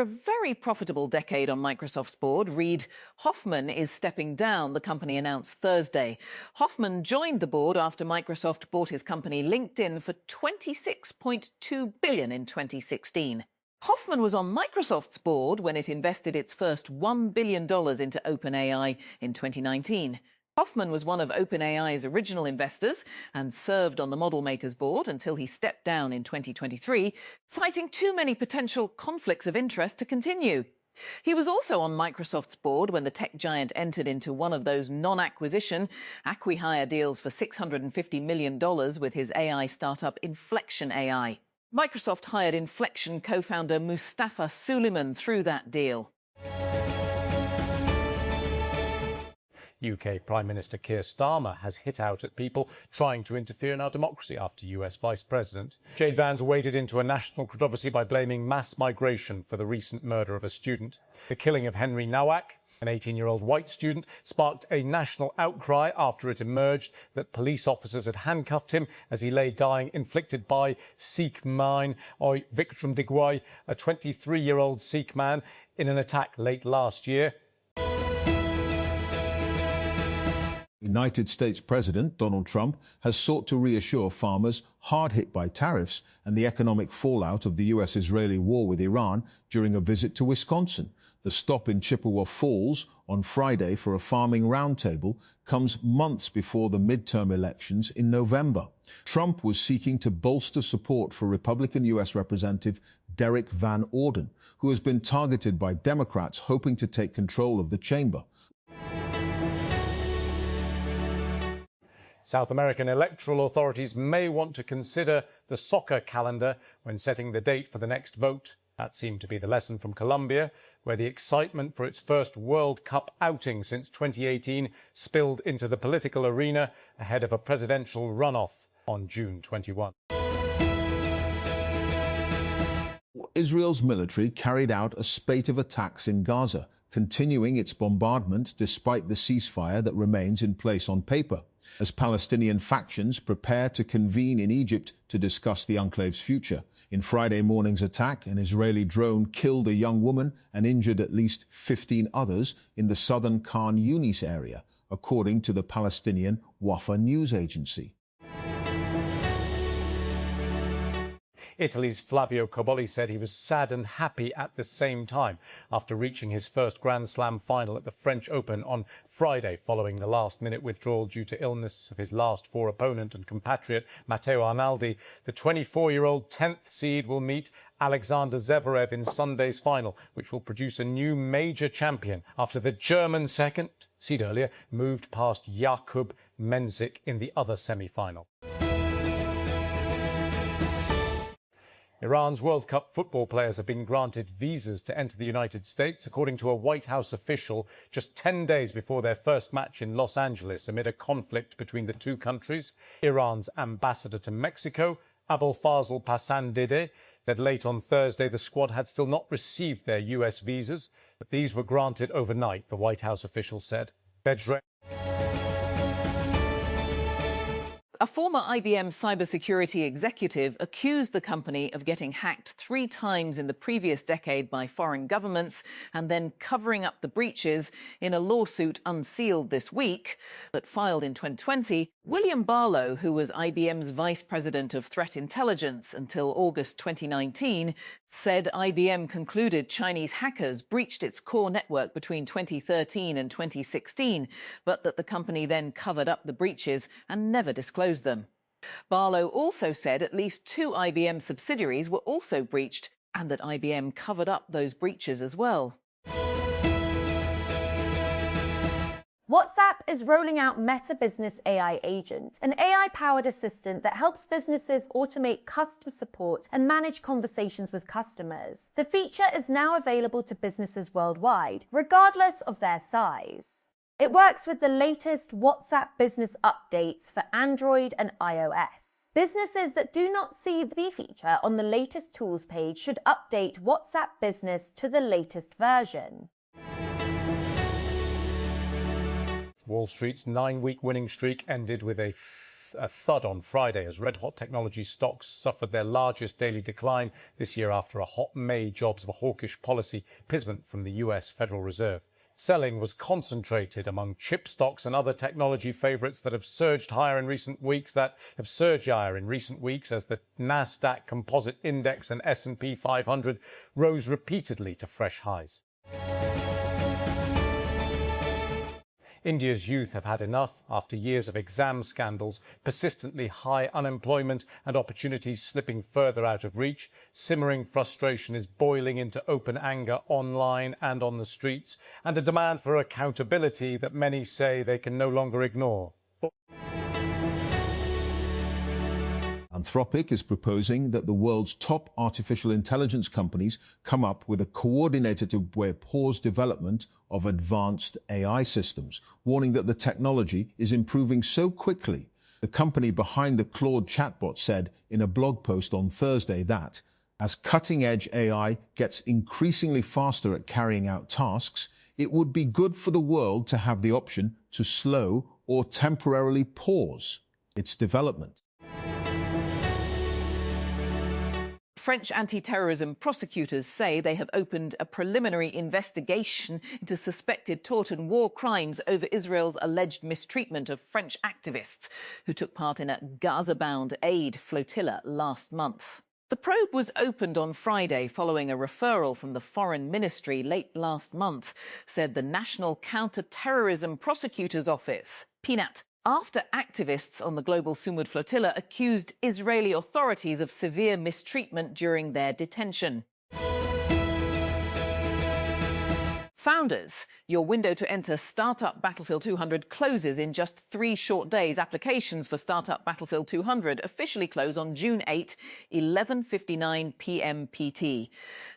a very profitable decade on Microsoft's board, Reid Hoffman is stepping down, the company announced Thursday. Hoffman joined the board after Microsoft bought his company LinkedIn for $26.2 billion in 2016. Hoffman was on Microsoft's board when it invested its first $1 billion into OpenAI in 2019. Hoffman was one of OpenAI's original investors and served on the model maker's board until he stepped down in 2023, citing too many potential conflicts of interest to continue. He was also on Microsoft's board when the tech giant entered into one of those non-acquisition acqui-hire deals for $650 million with his AI startup Inflection AI. Microsoft hired Inflection co-founder Mustafa Suleyman through that deal. UK Prime Minister Keir Starmer has hit out at people trying to interfere in our democracy after US Vice President Jade Vance waded into a national controversy by blaming mass migration for the recent murder of a student. The killing of Henry Nowak, an 18-year-old white student, sparked a national outcry after it emerged that police officers had handcuffed him as he lay dying, inflicted by Sikh Mine Oi Vikram Digwai, a 23-year-old Sikh man, in an attack late last year. United States President Donald Trump has sought to reassure farmers hard hit by tariffs and the economic fallout of the US-Israeli war with Iran during a visit to Wisconsin. The stop in Chippewa Falls on Friday for a farming roundtable comes months before the midterm elections in November. Trump was seeking to bolster support for Republican US Representative Derek Van Orden, who has been targeted by Democrats hoping to take control of the chamber. South American electoral authorities may want to consider the soccer calendar when setting the date for the next vote. That seemed to be the lesson from Colombia, where the excitement for its first World Cup outing since 2018 spilled into the political arena ahead of a presidential runoff on June 21. Israel's military carried out a spate of attacks in Gaza, continuing its bombardment despite the ceasefire that remains in place on paper, as Palestinian factions prepare to convene in Egypt to discuss the enclave's future. In Friday morning's attack, an Israeli drone killed a young woman and injured at least 15 others in the southern Khan Yunis area, according to the Palestinian Wafa news agency. Italy's Flavio Cobolli said he was sad and happy at the same time after reaching his first Grand Slam final at the French Open on Friday, following the last-minute withdrawal due to illness of his last four opponent and compatriot Matteo Arnaldi. The 24-year-old 10th seed will meet Alexander Zverev in Sunday's final, which will produce a new major champion after the German second seed earlier moved past Jakub Mensik in the other semi-final. Iran's World Cup football players have been granted visas to enter the United States, according to a White House official, just 10 days before their first match in Los Angeles amid a conflict between the two countries. Iran's ambassador to Mexico, Abolfazl Pasandideh, said late on Thursday the squad had still not received their US visas, but these were granted overnight, the White House official said. A former IBM cybersecurity executive accused the company of getting hacked 3 times in the previous decade by foreign governments and then covering up the breaches in a lawsuit unsealed this week, but filed in 2020. William Barlow, who was IBM's vice president of threat intelligence until August 2019, said IBM concluded Chinese hackers breached its core network between 2013 and 2016, but that the company then covered up the breaches and never disclosed them. Barlow also said at least 2 IBM subsidiaries were also breached and that IBM covered up those breaches as well. WhatsApp is rolling out Meta Business AI Agent, an AI-powered assistant that helps businesses automate customer support and manage conversations with customers. The feature is now available to businesses worldwide, regardless of their size. It works with the latest WhatsApp business updates for Android and iOS. Businesses that do not see the feature on the latest tools page should update WhatsApp Business to the latest version. Wall Street's 9-week winning streak ended with a a thud on Friday as red-hot technology stocks suffered their largest daily decline this year after a hot May jobs of a hawkish policy pisment from the US Federal Reserve. Selling was concentrated among chip stocks and other technology favourites that have surged higher in recent weeks, as the Nasdaq Composite Index and S&P 500 rose repeatedly to fresh highs. India's youth have had enough after years of exam scandals, persistently high unemployment and opportunities slipping further out of reach. Simmering frustration is boiling into open anger online and on the streets, and a demand for accountability that many say they can no longer ignore. Anthropic is proposing that the world's top artificial intelligence companies come up with a coordinated way to pause development of advanced AI systems, warning that the technology is improving so quickly. The company behind the Claude chatbot said in a blog post on Thursday that, as cutting-edge AI gets increasingly faster at carrying out tasks, it would be good for the world to have the option to slow or temporarily pause its development. French anti-terrorism prosecutors say they have opened a preliminary investigation into suspected tort and war crimes over Israel's alleged mistreatment of French activists who took part in a Gaza-bound aid flotilla last month. The probe was opened on Friday following a referral from the Foreign Ministry late last month, said the National Counter-Terrorism Prosecutor's Office, PNAT, after activists on the global Sumud flotilla accused Israeli authorities of severe mistreatment during their detention. Founders, your window to enter Startup Battlefield 200 closes in just 3 short days. Applications for Startup Battlefield 200 officially close on June 8, 11:59 p.m. PT.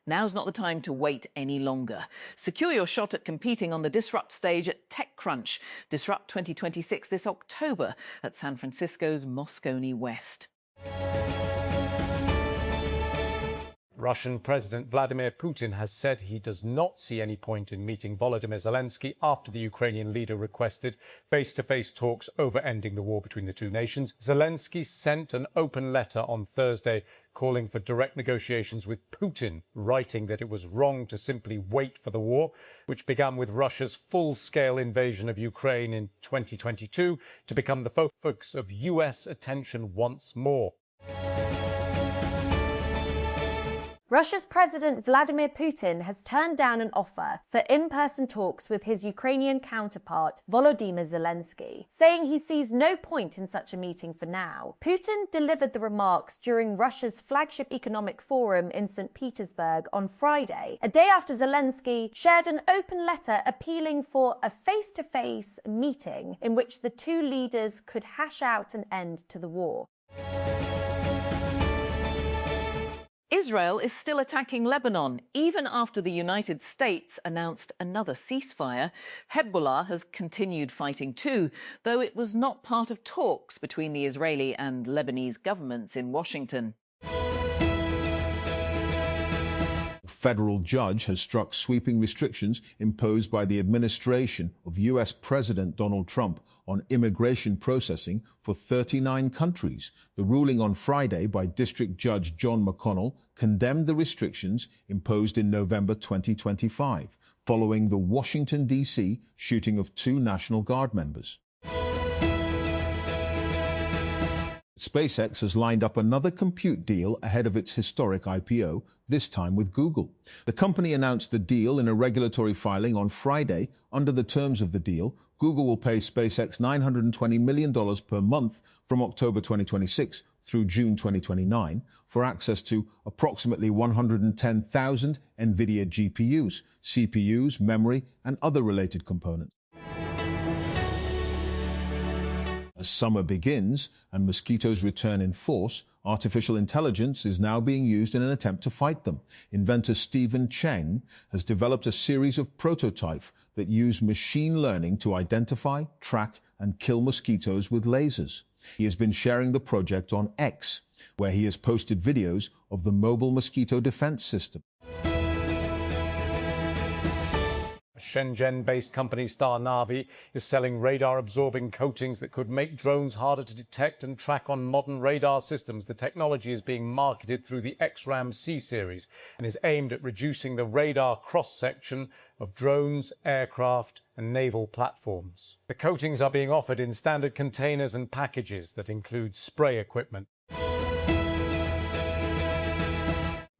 Now's not the time to wait any longer. Secure your shot at competing on the Disrupt stage at TechCrunch. Disrupt 2026 this October at San Francisco's Moscone West. Russian President Vladimir Putin has said he does not see any point in meeting Volodymyr Zelensky after the Ukrainian leader requested face-to-face talks over ending the war between the two nations. Zelensky sent an open letter on Thursday calling for direct negotiations with Putin, writing that it was wrong to simply wait for the war, which began with Russia's full-scale invasion of Ukraine in 2022, to become the focus of US attention once more. Russia's President Vladimir Putin has turned down an offer for in-person talks with his Ukrainian counterpart Volodymyr Zelensky, saying he sees no point in such a meeting for now. Putin delivered the remarks during Russia's flagship economic forum in St. Petersburg on Friday, a day after Zelensky shared an open letter appealing for a face-to-face meeting in which the two leaders could hash out an end to the war. Israel is still attacking Lebanon, even after the United States announced another ceasefire. Hezbollah has continued fighting too, though it was not part of talks between the Israeli and Lebanese governments in Washington. A federal judge has struck sweeping restrictions imposed by the administration of US President Donald Trump on immigration processing for 39 countries. The ruling on Friday by District Judge John McConnell condemned the restrictions imposed in November 2025, following the Washington, D.C. shooting of 2 National Guard members. SpaceX has lined up another compute deal ahead of its historic IPO, this time with Google. The company announced the deal in a regulatory filing on Friday. Under the terms of the deal, Google will pay SpaceX $920 million per month from October 2026 through June 2029 for access to approximately 110,000 NVIDIA GPUs, CPUs, memory, and other related components. As summer begins and mosquitoes return in force, artificial intelligence is now being used in an attempt to fight them. Inventor Stephen Cheng has developed a series of prototypes that use machine learning to identify, track, and kill mosquitoes with lasers. He has been sharing the project on X, where he has posted videos of the mobile mosquito defense system. Shenzhen-based company Star Navi is selling radar-absorbing coatings that could make drones harder to detect and track on modern radar systems. The technology is being marketed through the XRAM C series and is aimed at reducing the radar cross-section of drones, aircraft and naval platforms. The coatings are being offered in standard containers and packages that include spray equipment.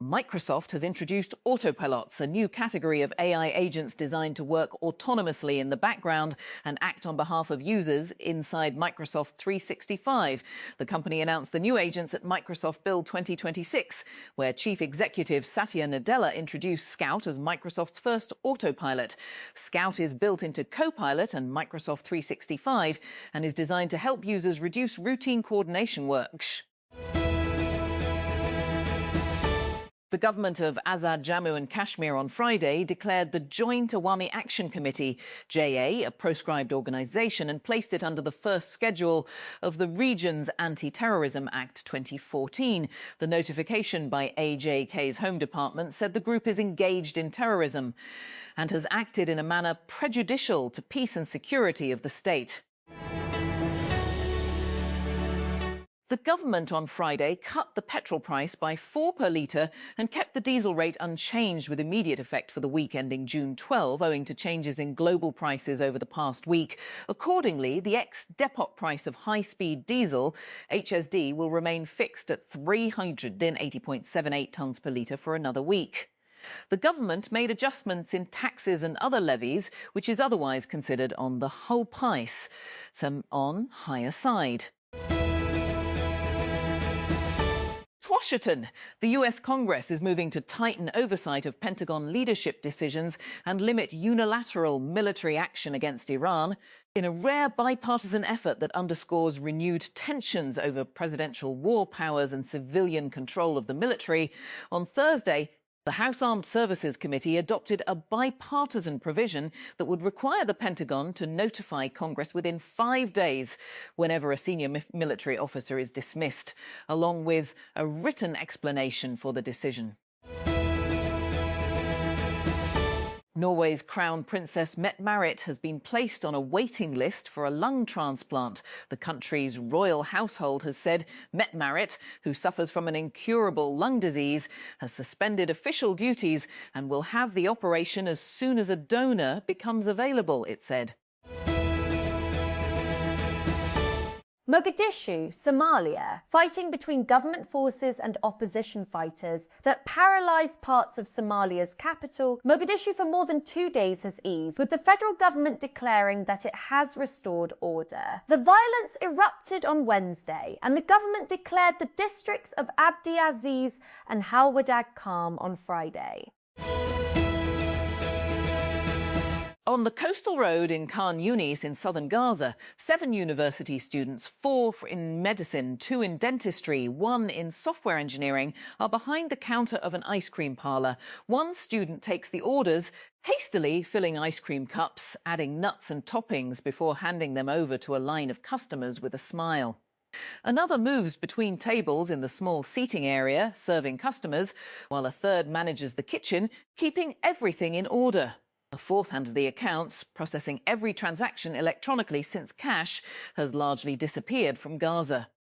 Microsoft has introduced autopilots, a new category of AI agents designed to work autonomously in the background and act on behalf of users inside Microsoft 365. The company announced the new agents at Microsoft Build 2026, where Chief Executive Satya Nadella introduced Scout as Microsoft's first autopilot. Scout is built into Copilot and Microsoft 365 and is designed to help users reduce routine coordination work. The government of Azad, Jammu and Kashmir on Friday declared the Joint Awami Action Committee, JA, a proscribed organisation, and placed it under the first schedule of the region's Anti-Terrorism Act 2014. The notification by AJK's Home Department said the group is engaged in terrorism and has acted in a manner prejudicial to peace and security of the state. The government on Friday cut the petrol price by 4 per litre and kept the diesel rate unchanged with immediate effect for the week ending June 12, owing to changes in global prices over the past week. Accordingly, the ex-depot price of high-speed diesel, HSD, will remain fixed at 380.78 tonnes per litre for another week. The government made adjustments in taxes and other levies, which is otherwise considered on the whole price, some on higher side. Washington. The US Congress is moving to tighten oversight of Pentagon leadership decisions and limit unilateral military action against Iran in a rare bipartisan effort that underscores renewed tensions over presidential war powers and civilian control of the military. On Thursday, the House Armed Services Committee adopted a bipartisan provision that would require the Pentagon to notify Congress within 5 days whenever a senior military officer is dismissed, along with a written explanation for the decision. Norway's Crown Princess Mette-Marit has been placed on a waiting list for a lung transplant. The country's royal household has said Mette-Marit, who suffers from an incurable lung disease, has suspended official duties and will have the operation as soon as a donor becomes available, it said. Mogadishu, Somalia. Fighting between government forces and opposition fighters that paralysed parts of Somalia's capital, Mogadishu, for more than 2 days has eased, with the federal government declaring that it has restored order. The violence erupted on Wednesday, and the government declared the districts of Abdi Aziz and Halwadag calm on Friday. On the coastal road in Khan Yunis in southern Gaza, 7 university students, 4 in medicine, 2 in dentistry, 1 in software engineering, are behind the counter of an ice cream parlour. One student takes the orders, hastily filling ice cream cups, adding nuts and toppings before handing them over to a line of customers with a smile. Another moves between tables in the small seating area, serving customers, while a third manages the kitchen, keeping everything in order. A fourth handles the accounts, processing every transaction electronically since cash has largely disappeared from Gaza.